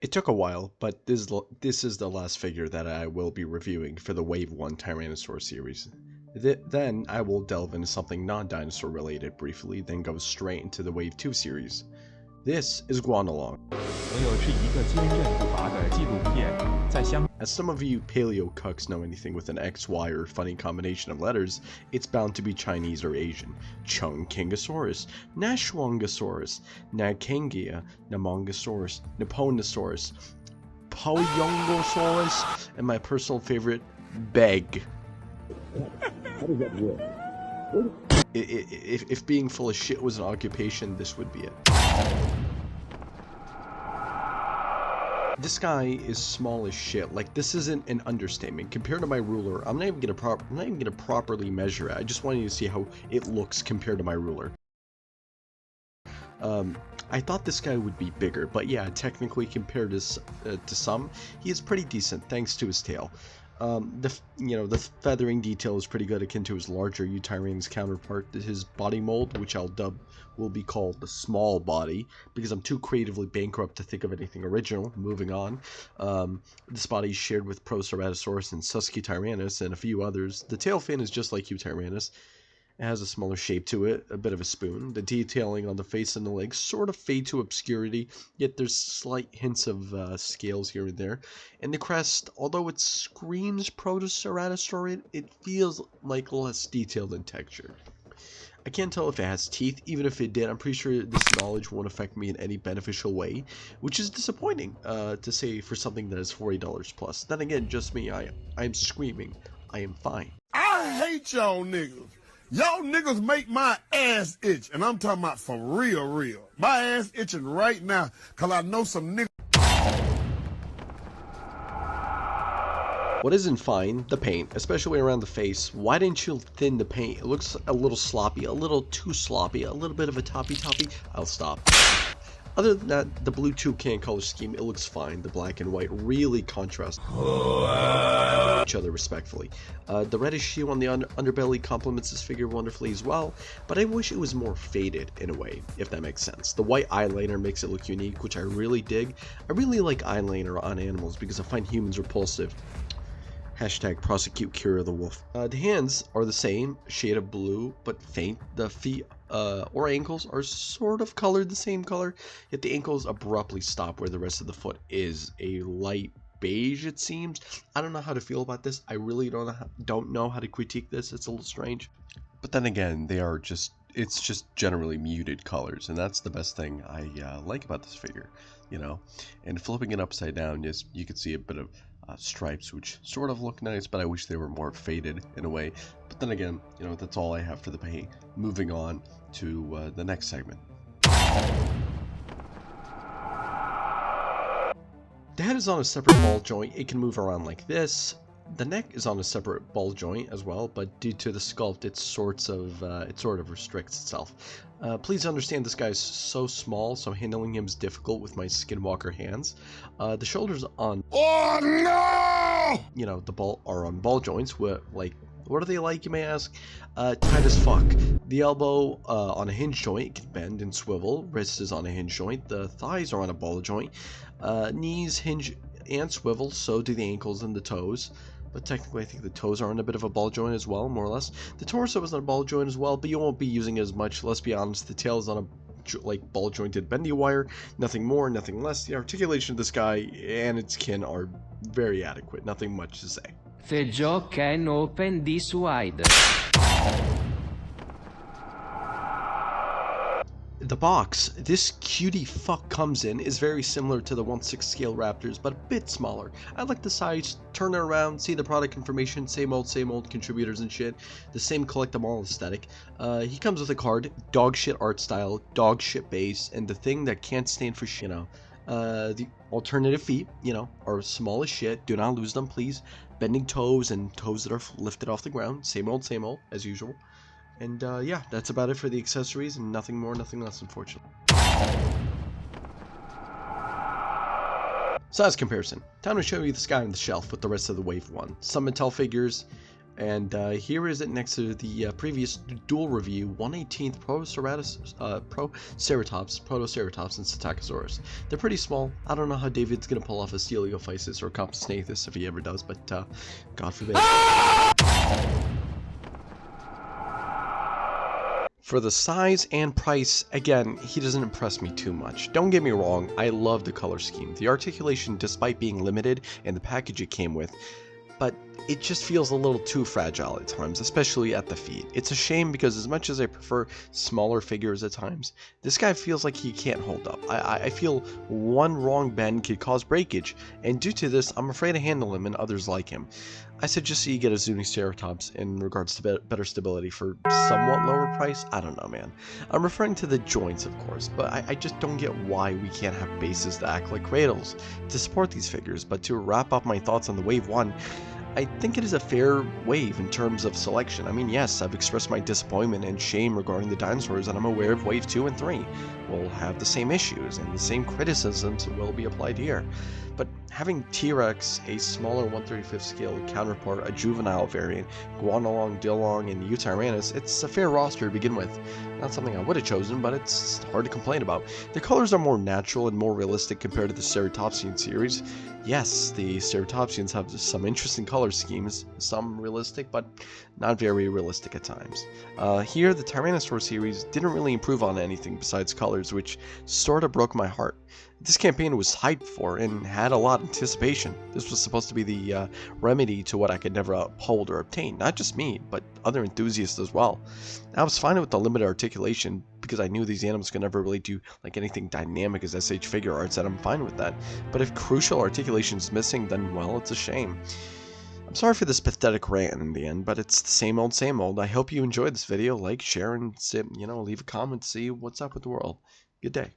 It took a while, but this is the last figure that I will be reviewing for the Wave 1 Tyrannosaur series. Then I will delve into something non-dinosaur related briefly, then go straight into the Wave 2 series. This is Guanlong. As some of you paleo cucks know anything with an XY or funny combination of letters, it's bound to be Chinese or Asian. Chungkingosaurus, Nashwangosaurus, Nakangia, Namongosaurus, Nipponosaurus, Poyongosaurus, and my personal favorite, Beg. How does that work? If being full of shit was an occupation, this would be it. This guy is small as shit. Like, this isn't an understatement. Compared to my ruler, I'm not even gonna properly measure it. I just want you to see how it looks compared to my ruler. I thought this guy would be bigger, but yeah, technically compared to some, he is pretty decent thanks to his tail. The feathering detail is pretty good, akin to his larger Tyrannosaurus counterpart. His body mold, which I'll dub, will be called the small body, because I'm too creatively bankrupt to think of anything original. Moving on, this body is shared with Proceratosaurus and Susquityrannus and a few others. The tail fin is just like Tyrannus. It has a smaller shape to it, a bit of a spoon. The detailing on the face and the legs sort of fade to obscurity, yet there's slight hints of scales here and there. And the crest, although it screams Protoceratosaur, it feels like less detailed in texture. I can't tell if it has teeth. Even if it did, I'm pretty sure this knowledge won't affect me in any beneficial way, which is disappointing to say for something that is $40 plus. Then again, just me, I'm screaming, I am fine. I hate y'all niggas. Y'all niggas make my ass itch, and I'm talking about for real. My ass itching right now, cause I know some niggas. What isn't fine? The paint, especially around the face. Why didn't you thin the paint? It looks a little sloppy, a little too sloppy, a little bit of a toppy. I'll stop. Other than that, the blue toucan color scheme, it looks fine. The black and white really contrast each other respectfully. The reddish hue on the underbelly complements this figure wonderfully as well, but I wish it was more faded in a way, if that makes sense. The white eyeliner makes it look unique, which I really dig. I really like eyeliner on animals because I find humans repulsive. Hashtag prosecute Cure the Wolf. The hands are the same shade of blue, but faint. The feet or ankles are sort of colored the same color, yet the ankles abruptly stop where the rest of the foot is a light beige, it seems. I don't know how to feel about this. I really don't know how to critique this. It's a little strange. But then again, it's just generally muted colors, and that's the best thing I like about this figure, you know. And flipping it upside down, you can see a bit of stripes, which sort of look nice, but I wish they were more faded in a way. But then again, you know, that's all I have for the paint. Moving on to the next segment. The head is on a separate ball joint. It can move around like this. The neck is on a separate ball joint as well, but due to the sculpt, it sort of restricts itself. Please understand this guy is so small, so handling him is difficult with my skinwalker hands. The shoulders on, Oh no! you know, the ball are on ball joints. What are they like, you may ask? Tight as fuck. The elbow on a hinge joint can bend and swivel. Wrist is on a hinge joint. The thighs are on a ball joint. Knees hinge and swivel. So do the ankles and the toes. But technically, I think the toes are on a bit of a ball joint as well, more or less. The torso is on a ball joint as well, but you won't be using it as much. Let's be honest, the tail is on a ball jointed bendy wire. Nothing more, nothing less. The articulation of this guy and its kin are very adequate. Nothing much to say. The jaw can open this wide. The box this cutie fuck comes in is very similar to the 1/6 scale Raptors, but a bit smaller. I like the size, turn it around, see the product information, same old contributors and shit, the same collect them all aesthetic. He comes with a card, dog shit art style, dog shit base, and the thing that can't stand for shit, you know. The alternative feet, you know, are small as shit. Do not lose them, please. Bending toes and toes that are lifted off the ground. Same old, as usual. And yeah, that's about it for the accessories, and nothing more, nothing less, unfortunately. Size comparison. Time to show you this guy on the shelf with the rest of the Wave 1. Some Mattel figures, And here is it next to the previous dual review, 1/18th Protoceratops, and Psittacosaurus. They're pretty small. I don't know how David's going to pull off a Stereophysis or Compsognathus if he ever does, but God forbid. For the size and price, again, he doesn't impress me too much. Don't get me wrong, I love the color scheme. The articulation, despite being limited, and the package it came with, but it just feels a little too fragile at times, especially at the feet. It's a shame because as much as I prefer smaller figures at times, this guy feels like he can't hold up. I feel one wrong bend could cause breakage, and due to this, I'm afraid to handle him and others like him. I suggest you get a Zuniceratops in regards to better stability for somewhat lower price. I don't know, man. I'm referring to the joints, of course, but I just don't get why we can't have bases that act like cradles to support these figures. But to wrap up my thoughts on the Wave 1, I think it is a fair wave in terms of selection. I mean, yes, I've expressed my disappointment and shame regarding the dinosaurs, and I'm aware of Wave 2 and 3 will have the same issues, and the same criticisms will be applied here. But having T-Rex, a smaller 1/35th scale counterpart, a juvenile variant, Guanlong, Dilong, and Tyrannosaur, it's a fair roster to begin with. Not something I would have chosen, but it's hard to complain about. The colors are more natural and more realistic compared to the Ceratopsian series. Yes, the Ceratopsians have some interesting color schemes, some realistic, but not very realistic at times. Here, the Tyrannosaur series didn't really improve on anything besides colors, which sorta broke my heart. This campaign was hyped for and had a lot of anticipation. This was supposed to be the remedy to what I could never uphold or obtain. Not just me, but other enthusiasts as well. I was fine with the limited articulation because I knew these animals could never really do like anything dynamic as SH figure arts, and I'm fine with that. But if crucial articulation is missing, then well, it's a shame. I'm sorry for this pathetic rant in the end, but it's the same old, same old. I hope you enjoyed this video. Like, share, and leave a comment to see what's up with the world. Good day.